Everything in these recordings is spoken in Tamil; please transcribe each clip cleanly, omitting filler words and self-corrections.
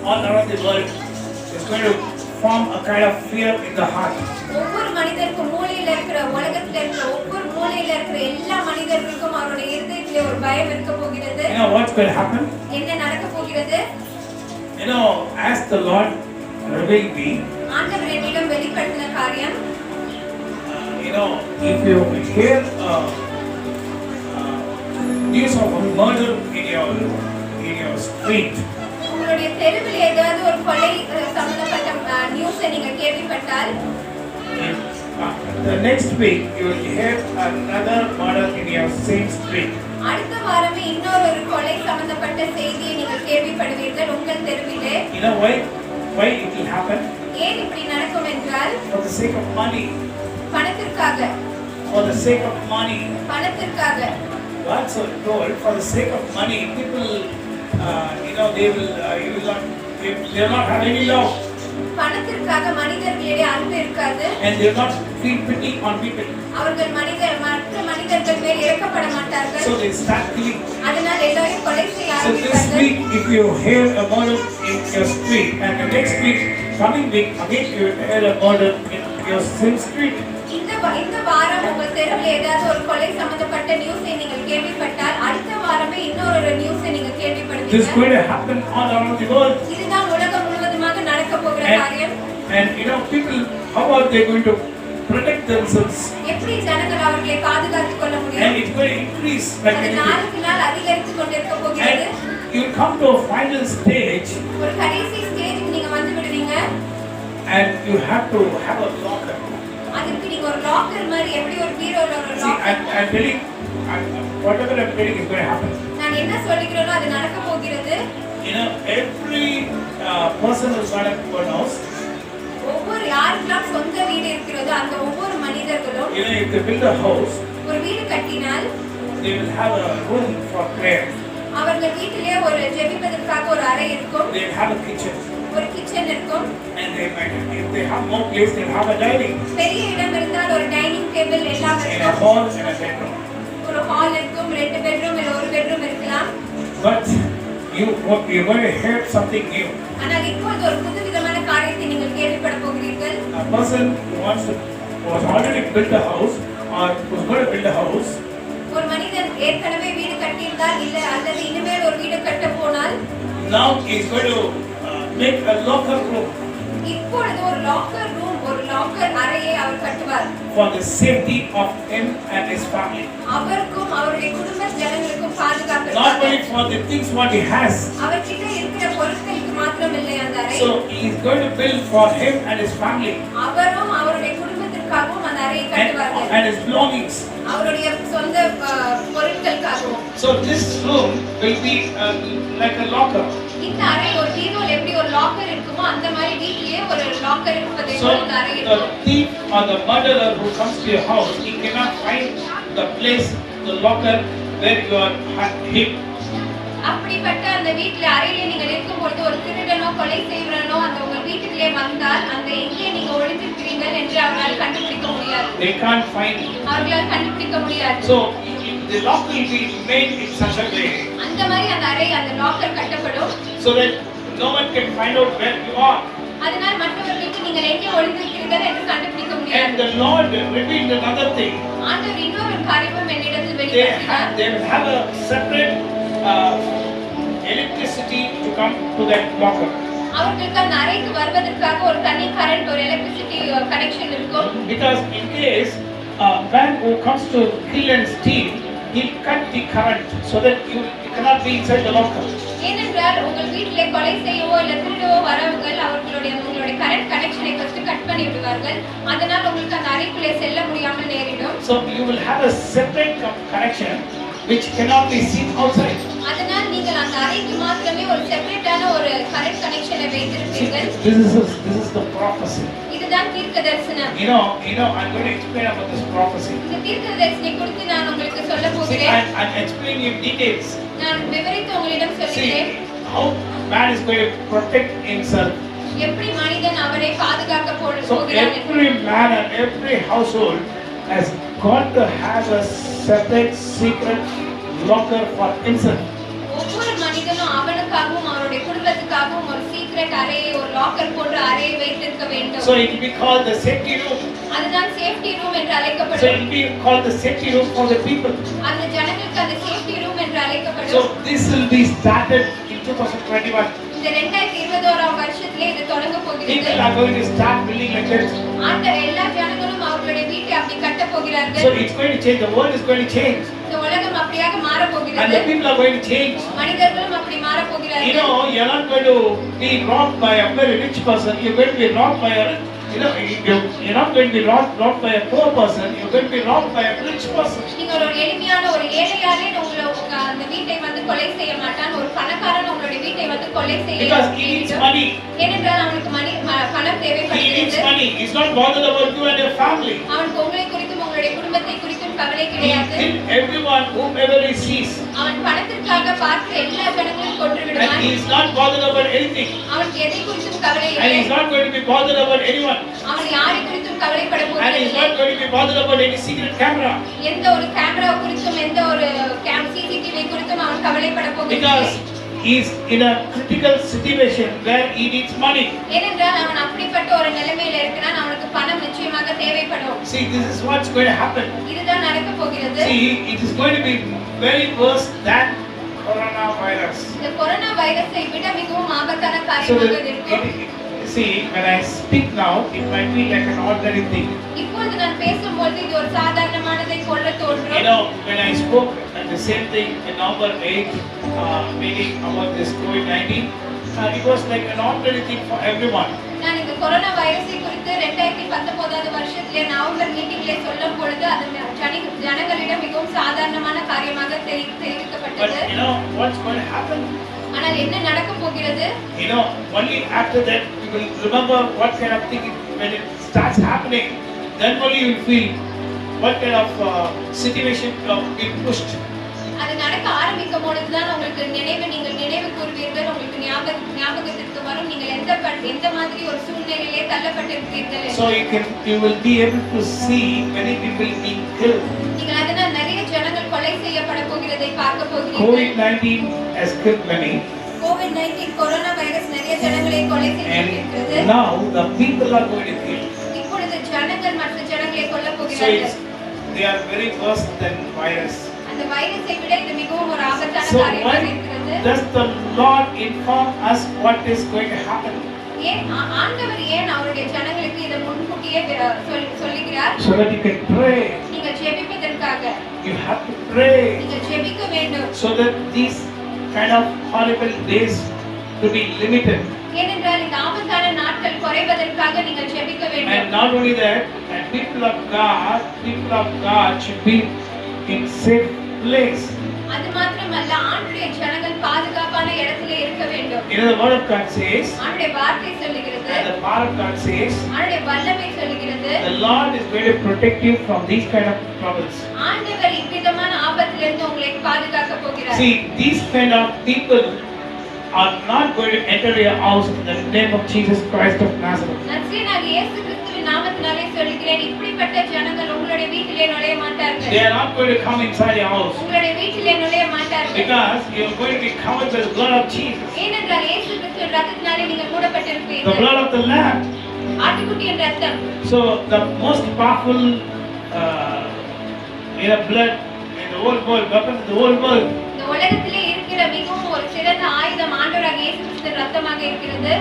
all around the world is going to form a kind of fear in the heart. ஒவ்வொரு மனிதருக்கும் மூலையில இருக்கிற உலகத்துல இருக்கிற ஒவ்வொரு மூலையில இருக்கிற எல்லா மனிதர்களுக்கும் அவருடைய இதயத்திலே ஒரு பயம் இருக்க போகிறது. You know what's going to happen? என்ன நடக்க போகிறது? You know, as the Lord revealed me, ஆண்டவர் என்னிடம் வெளிப்படுத்தின காரியம், you know, if you hear news of a murder in your street, உங்களுடைய தெருவில் ஏதாவது ஒரு கொலை சம்பந்தப்பட்ட நியூஸை நீங்க கேள்விப்பட்டால், the next week you will hear another murder in your same street. அடுத்த வாரமே இன்னொரு கொலை சம்பந்தப்பட்ட செய்தியை நீங்கள் கேள்விப்படுவீர்கள் உங்கள் தெருவிலே. You know why it will happen? ஏன் இப்படி நடக்கும் என்றால், for the sake of money. பணத்திற்காக. For the sake of money. பணத்திற்காக. God so told, for the sake of money, people, you know, they will not have any love. பணத்திற்காக மனிதர்களிடையே அன்பு இருக்காது. And they will not feel pity on people. அவர்கள் மற்ற மனிதர்கள் மேல் இரக்கப்பட மாட்டார்கள். So they start killing. அதனால் எல்லாரும் கொலை செய்ய So this ஆரம்பிப்பார்கள். week, if you hear a murder in your street, and the next week, coming week, again you will hear a murder in your same street. இந்த வாரம் உங்கள் தெருவில் ஏதாவது ஒரு கொலை சம்பந்தப்பட்ட நியூஸை நீங்கள் கேள்விப்பட்டால், அடுத்த வாரமே இன்னொரு நியூஸை நீங்க கேள்விப்படுவீங்க. This is going to happen all around the world. இதுதான் உலகம் முழுவதுமாக நடக்க போகிற காரியம். And you know, people, how are they going to protect themselves? எப்படி ஜனங்கள் அவர்களை பாதுகாத்துக் கொள்ள முடியும்? And it's going to increase like anything. நாளுக்கு நாள் அதிகரித்துக் கொண்டிருக்க போகிறது. And you come to a final stage. ஒரு கடைசி ஸ்டேஜுக்கு நீங்க வந்து விடுவீங்க. And you have to have a locker. அதுக்கு நீங்க ஒரு லாக்கர் மாதிரி, எப்படி ஒரு பீரோல ஒரு locker. I'm telling, whatever I'm telling is going to happen. நான் என்ன சொல்லுகிறேனோ அது நடக்க போகிறது. You know, every person who's got a house. ஒவ்வொரு யாருக்கெல்லாம் சொந்த வீடு இருக்கிறதோ அந்த ஒவ்வொரு மனிதர்களும், you know, if they build a house, ஒரு வீடு கட்டினால், they will have a room for prayer. அவர்கள் வீட்டிலே ஒரு ஜெபிப்பதற்காக ஒரு அறை இருக்கும். They will have a kitchen. ஒரு கிச்சன் இருக்கும். And they might, if they have more place, they will have a dining. பெரிய இடம் இருந்தால் ஒரு டைனிங் டேபிள் எல்லாம் And a இருக்கும். hall and a bedroom. ஒரு ஹால் இருக்கும், 2 பெட்ரூம் இல்ல ஒரு பெட்ரூம் இருக்கலாம். But you're going to hear something new. ஆனால் இப்போது ஒரு புதுவிதமான காரியத்தை நீங்கள் கேள்விப்பட போகிறீர்கள். A person who was already built a house or who's going to build a house. ஒரு மனிதன் ஏற்கனவே வீடு கட்டியிருந்தால் இல்ல அல்லது இனிமேல் ஒரு வீடு கட்ட போனால், now he is going to make a locker room. இப்பொழுது ஒரு லாக்கர் ரூம், ஒரு லாக்கர் அறையை அவர் கட்டுவார். For the safety of him and his family. அவருக்கும் அவருடைய குடும்ப ஜனங்களுக்கும் Not பாதுகாப்புக்காக. only for the things what he has. அவர்கிட்ட இருக்கிற பொருட்களுக்கு மாத்திரம் இல்லை அந்த அறை. So he is going to build for him and his family. அவரும் அவருடைய குடும்பத்திற்காகவும் அந்த அறையை கட்டுவார்கள். And his belongings. அவருடைய சொந்த பொருட்களுக்காகவும். So this room will be like a locker. இந்த அறை ஒரு பீரோல எப்படி ஒரு லாக்கர் இருக்குமோ அந்த மாதிரி வீட்டிலேயே ஒரு லாக்கர் இருப்பதை So போல இந்த அறை the இருக்கும். thief or the murderer who comes to your house, he cannot find the place, the locker where you are hid. அப்படிப்பட்ட அந்த வீட்ல அறையிலே நீங்கள் இருக்கும் பொழுது ஒரு திருடனோ கொலை செய்வனோ அந்த உங்கள் வீட்டுக்குள்ளே வந்தால் அந்த எங்கே நீங்க ஒளிந்திருக்கிறீர்கள் என்று அவர்களால் கண்டுபிடிக்க முடியாது. They can't find you. அவர்களால் கண்டுபிடிக்க முடியாது. So the locker will be made in such a way. அந்த மாதிரி அந்த அறை, அந்த லாக்கர் கட்டப்படும். So that no one can find out where you are. அதனால் மற்றவர்களுக்கு நீங்கள் எங்கே ஒளிந்திருக்கிறீர்கள் என்று கண்டுபிடிக்க And முடியாது. the Lord revealed another thing. ஆண்டவர் இன்னொரு காரியமும் என்னிடத்தில் வெளிப்படுத்தினார். They will have a separate electricity to come to that locker. அவர்களுக்கு அந்த அறைக்கு வருவதற்காக ஒரு தனி கரண்ட், ஒரு எலக்ட்ரிசிட்டி கனெக்ஷன் இருக்கும். Because in case a man who comes to kill and steal, he'll cut the current so that you cannot be inside the locker. ஏனென்றால் உங்கள் வீட்டிலே கொலை செய்யவோ இல்ல திருடவோ வரவர்கள் உங்களுடைய கரண்ட் கனெக்ஷனை ஃபர்ஸ்ட் கட் பண்ணி விடுவார்கள். அதனால் உங்களுக்கு அந்த அறைக்குள்ளே செல்ல முடியாமல் நேரிடும். So you will have a separate connection which cannot be seen outside. அதனால் நீங்கள் அந்த அறைக்கு மாத்திரமே ஒரு செப்பரேட்டான ஒரு கரண்ட் கனெக்ஷனை வைத்திருப்பீர்கள். This is the prophecy. இதுதான் தீர்க்கதரிசனம். You know, I'm going to explain about this prophecy. இந்த தீர்க்கதரிசனை குறித்து நான் உங்களுக்கு சொல்ல See, போகிறேன். I'm explaining in details. நான் விவரித்து உங்களிடம் சொல்கிறேன். See, how man is going to protect himself. எப்படி மனிதன் அவரை பாதுகாக்க So போகிறான். every man and every household has got to have a separate secret locker for himself. ஒவ்வொரு மனிதனும் அவனுக்காகவும் அவருடைய குடும்பத்துக்காகவும் ஒரு சீக்ரெட் லாக்கர் போன்ற அறையை வைத்திருக்க வேண்டும். So it will be called the safety room. அதுதான் சேஃப்டி ரூம் என்று So அழைக்கப்படும். it will be called the safety room for the people. அந்த ஜனங்களுக்கு அந்த சேஃப்டி ரூம் என்று So அழைக்கப்படும். this will be started in 2021. இந்த 2021ஆம் வருஷத்திலே இது தொடங்க போகிறது. People are going to start building like this. ஆண்டவர் எல்லா ஜனங்களும் அவர்களுடைய வீட்டை அப்படி கட்ட So போகிறார்கள். it's going to change. The world is going to change. இந்த உலகம் அப்படியாக மாற And போகிறது. the people are going to change. மனிதர்களும் அப்படி மாற You போகிறார்கள். know, you're not going to be robbed by a very rich person. You're going to be robbed by a, you're not going to be robbed by a poor person. You're going to be robbed by a rich person. நீங்க ஒரு எளிமையான ஒரு ஏழையாலே உங்க அந்த வீட்டை வந்து கொலை செய்ய மாட்டான். ஒரு பணக்காரன் உங்களுடைய வீட்டை வந்து கொலை செய்ய Because he needs money. ஏனென்றால் அவனுக்கு பணம் He needs தேவைப்படுகிறது. money. He's not bothered about you and your family. அவனுக்கு உங்களை குறித்தும் உங்களுடைய குடும்பத்தை குறித்தும் கவலை He கிடையாது. kills everyone, whomever he sees. அவன் பணத்திற்காக பார்க்கிற எல்லா ஜனங்களையும் கொன்று And விடுவான். he is not bothered about anything. அவனுக்கு எதை குறித்தும் கவலை And he இல்லை. is not going to be bothered about anyone. அவன் யாரை குறித்தும் கவலைப்பட And he is போவதில்லை. not going to be bothered about any secret camera. எந்த ஒரு கேமரா குறித்தும் எந்த ஒரு சிசிடிவி குறித்தும் அவன் கவலைப்பட போவதில்லை. Because he is in a critical situation where he needs money. ஏனென்றால் அவன் அப்படிப்பட்ட ஒரு நிலைமையில இருக்கிறான். அவனுக்கு பணம் நிச்சயமாக தேவைப்படும். See, this is what's going to happen. இதுதான் நடக்க போகிறது. See, it is going to be very worse than coronavirus. இந்த கொரோனா வைரஸை விட மிகவும் ஆபத்தான So, காரியமாக இது இருக்கும். see, when I speak now, it might be like an ordinary thing. இப்பொழுது நான் பேசும்போது இது ஒரு சாதாரணமானதை போல You தோன்றும். know, when I spoke at the same thing in November 8 meeting about this COVID-19, it was like an ordinary thing for everyone. நான் இந்த கொரோனா வைரஸை குறித்து 2019ஆவது வருஷத்திலே நவம்பர் மீட்டிங்கிலே சொல்லும் பொழுது அது ஜனங்களிடம் மிகவும் சாதாரணமான காரியமாக But தெரிவிக்கப்பட்டது. you know, what's going to happen? ஆனால் என்ன நடக்க போகிறது? You know, only after that you will remember what kind of thing when it starts happening. Then only you will feel what kind of situation being pushed. அது நடக்க ஆரம்பிக்கும் பொழுதுதான் உங்களுக்கு நீங்கள் நினைவு கூறுவீர்கள். உங்களுக்கு ஞாபகத்திற்கு வரும் நீங்கள் எந்த மாதிரி ஒரு சூழ்நிலையிலே தள்ளப்பட்டிருக்கிறீர்கள். So you will be able to see many people being killed. நீங்கள் அதனால் நிறைய ஜனங்கள் கொலை செய்யப்பட போகிறதை பார்க்க போகிறீர்கள். COVID-19 has killed many. COVID-19 corona virus நிறைய ஜனங்களை கொலை செய்திருக்கிறது. And now the people are going to kill. இப்பொழுது ஜனங்கள் மற்ற ஜனங்களை கொல்ல So போகிறார்கள். they are very worse than virus. அந்த வைரஸை விட இது மிகவும் ஒரு ஆபத்தான So காரியமாக why இருக்கிறது. does the Lord inform us what is going to happen? ஆண்டவர் ஏன் அவருடைய ஜனங்களுக்கு இதை முன்கூட்டியே சொல்லுகிறார்? So that you can pray. நீங்கள் ஜெபிப்பதற்காக You have to pray நீங்கள் ஜெபிக்க வேண்டும். so that these kind of horrible days to be limited. ஏனென்றால் இந்த ஆபத்தான நாட்கள் குறைவதற்காக நீங்கள் ஜெபிக்க And வேண்டும். not only that, and people of God should be in safe place. அது மாத்திரமல்ல ஆண்டுடைய ஜனங்கள் பாதுகாப்பான இடத்திலே இருக்க வேண்டும். You know the word of God says, ஆண்டுடைய வார்த்தை சொல்லுகிறது, and the power of God says, ஆண்டுடைய வல்லமை சொல்லுகிறது, the Lord is going to protect you from these kind of troubles. ஆண்டவர் இவ்விதமான ஆபத்திலிருந்து உங்களை பாதுகாக்க போகிறார். See, these kind of people are not going to enter your house in the name of Jesus Christ of Nazareth. நசரேயனாகிய இயேசு கிறிஸ்துவின் நாமத்தினாலே சொல்லுகிறேன், இப்படிப்பட்ட ஜனங்கள் உங்களுடைய வீட்டிலே நுழைய மாட்டார்கள். They are not going to come inside your house உங்களுடைய வீட்டிலே நுழைய மாட்டார்கள். because you are going to be covered by the blood of Jesus, ஏனென்றால் இயேசு கிறிஸ்துவின் ரத்தத்தினாலே நீங்கள் the மூடப்பட்டிருப்பீர்கள். blood of the Lamb. ஆட்டுக்குட்டியின் ரத்தம் So the most powerful blood in the whole world, weapon in the whole world. இந்த உலகத்திலே இருக்கிற மிகவும் ஒரு சிறந்த ஆயுதம் ஆண்டவராகிய இயேசு கிறிஸ்துவின் ரத்தமாக இருக்கிறது.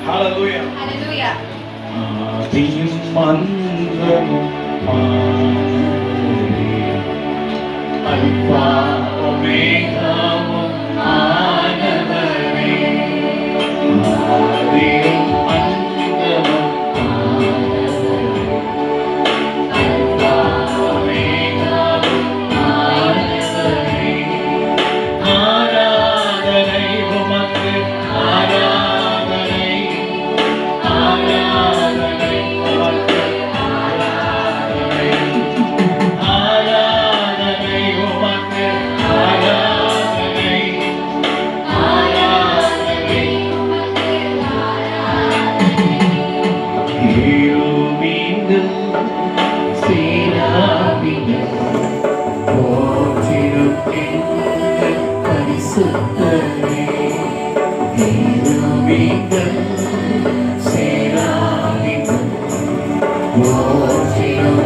Hallelujah. ஹல்லேலூயா. ஆதியும் அந்தமும் அல்பா ஒமேகாவும் ஆனவரே. ஆதியும் அந்தமும் அல்பா ஒமேகாவும் ஆனவரே. ஆராதனை உமக்கு, ஆராதனை ஆராதனை உமக்கு, ஆராதனை ஆராதனை உமக்கு, ஆராதனை செய்யும்